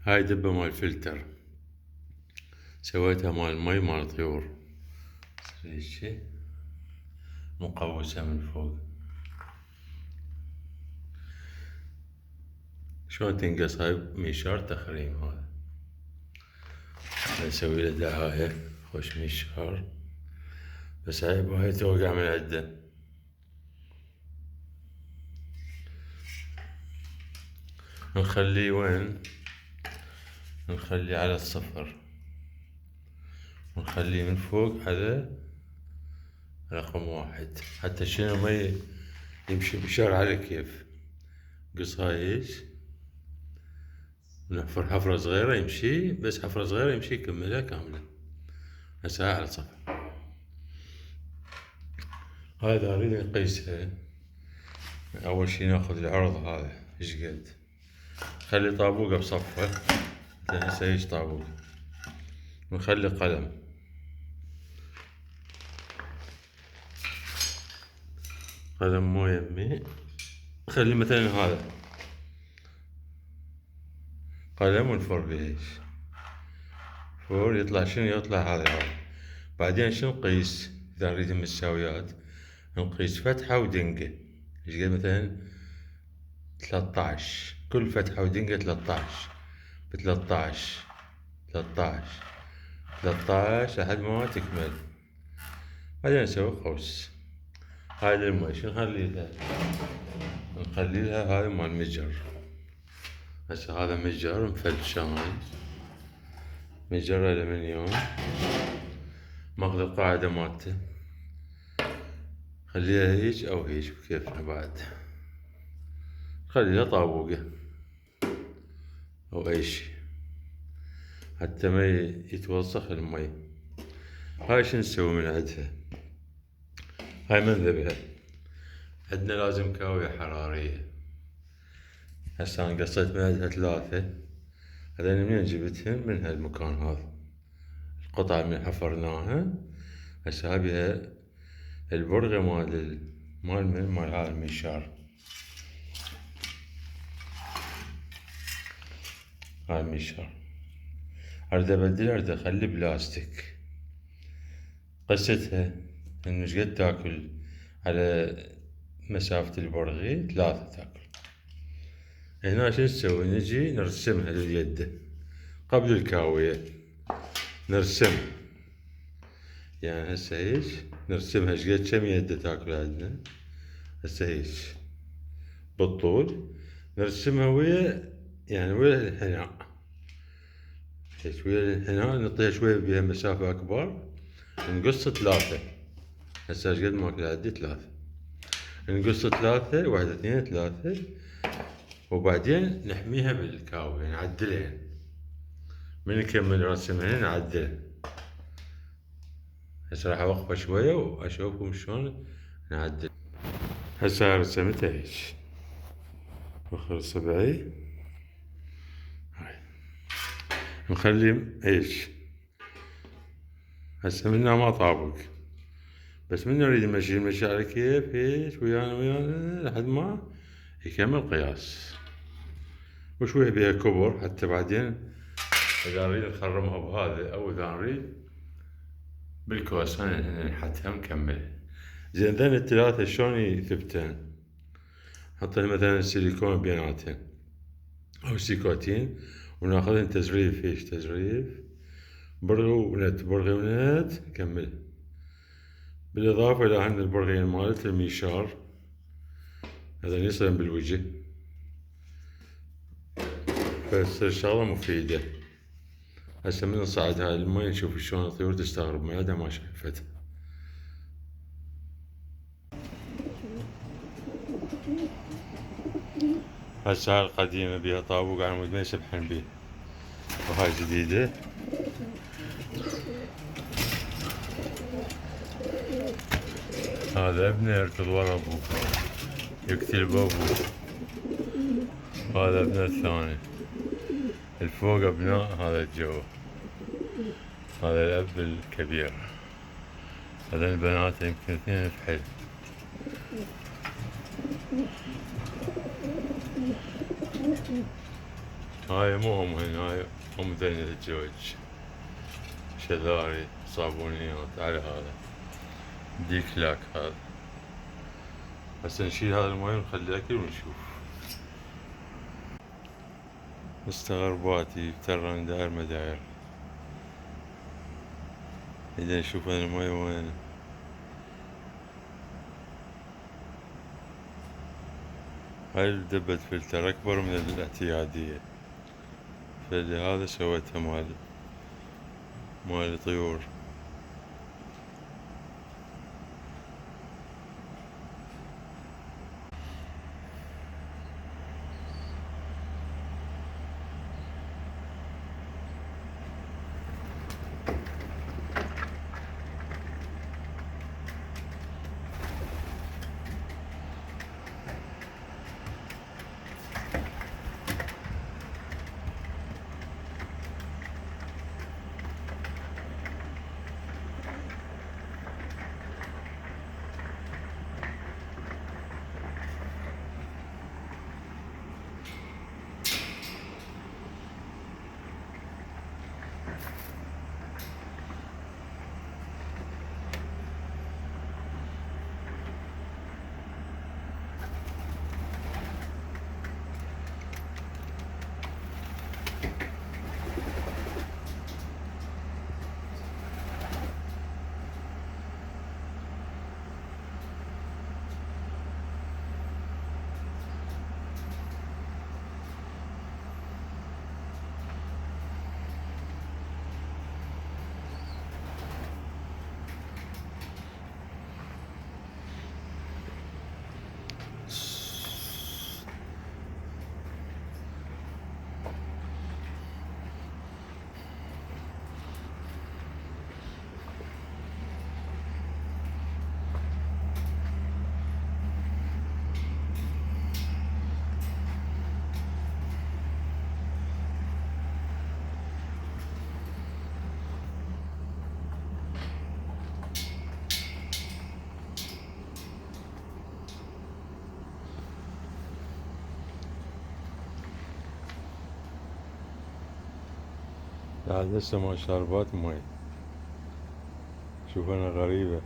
هاي دبة مال فلتر، سويتها مال مي مال طيور، هيجي مقوسة من فوق. شلون تنقص هاي ميشار تخريم هذا، نسوي له دعاية خوش ميشار، بس هاي توقع من عنده. نخليه وين؟ نخليه على الصفر، ونخليه من فوق على رقم 1 حتى شنو ما يمشي بشار على كيف. قص هاي ايش، نحفر حفرة صغيرة يمشي، بس حفرة صغيرة يمشي يكملها كاملة. هسه على صفر. هاي إذا نريد نقيسها، أول شي ناخذ العرض هذا إيش قد، نخلي طابوقة بصفه، هسه هيج طابوق، ونخلي قلم، قلم مو يمي، نخلي مثلا هذا قلم ونفر بهيج، فور يطلع شنو، يطلع هذا العرض. بعدين شنو نقيس إذا نريد المساويات، نقيس فتحة ودنقة، إيش قد مثلا 13، كل فتحة ودنقة 13 ب13 13 لحد ما تكمل. بعدين نسوي قوس. هاي المي شو نخلي لها هاي مال مجر. هسه هذا مجر مفلشان، مجر ألمنيوم، ماخذ القاعدة مالته، خليها هيج أو هيج بكيفنا. بعد خلي لها طابوقة أو أي شي حتى ما يتوسخ المي. هاي شو نسوي من عندها، هاي منذبها، عندنا لازم كاوية حرارية. هسه أنا قصيت من عندها 3، هذين منين جبتهن؟ من هالمكان هذا، القطعة من حفرناها. هسه هاي بيها البرغة مال هذا المنشار، هاي المنشار أريد أبدلها، أريد أخلي بلاستيك. قستها إنه شقد تاكل على مسافة البرغي، 3 تاكل. هنا شو نسوي، نجي نرسمها لليد قبل الكاوية، نرسم يعني هسه هيج نرسمها شقد كم يدة تاكل عندنا. هسه هيج بالطول نرسمها ويا يعني ويا الحناء، هيج ويا الحناء نعطيها شوية بيها مسافة أكبر، نقص 3. هسه شقد ماكل عندي 3، نقص 3 1 2 3، وبعدين نحميها بالكاوية نعدلها، من نكمل رسمها نعدلها. هسه راح اوقفه شوية واشوفكم شلون نعدل. هسه رسمتها هيج، وخر صبعي هاي، نخلي هيج. هسه منا ما طابق، بس من نريد نمشي على كيف هيج ويانا لحد ما يكمل قياس، وشوية بيها كبر حتى بعدين إذا نريد نخرمها بهذا أو إذا نريد بالكوس نحطها مكملة. زين ذن ال3 شلون يثبتن؟ نحط مثلا سيليكون بيناتهن أو سيكوتين، وناخذهن تزريف هيج تزريف، برغي ونت نكملها. بالإضافة إلى عندنا البرغيين مالت الميشار، هذا يصير بالوجه، فتصير شغلة مفيدة. هسه من نصعد هاي المي نشوف شلون الطيور تستغرب من عندها ما شايفتها. هسه هاي القديمة بيها طابوق على مود ما يسبحن بيه، وهاي جديدة. هذا ابنه يركض ورا ابوه يقتل بابوه، هذا ابنه الثاني، الفوق ابناء هذا الجو، هذا الاب الكبير، هذا البنات يمكن 2 في حل. هاي مو هم هنا، هاي هم ذني الزوج، شذاري صابونيات على هذا ديكلاك هذا. هسه نشيل هذا الماي ونخلي اكل ونشوف. مستغرباتي ترى داير ما داير. اذا نشوف هذا الماي وين. هاي دبة فلتر اكبر من الاعتيادية، فلهذا سويتها مال طيور. بعد لسه ما شربت مي. شوف انا غريبة.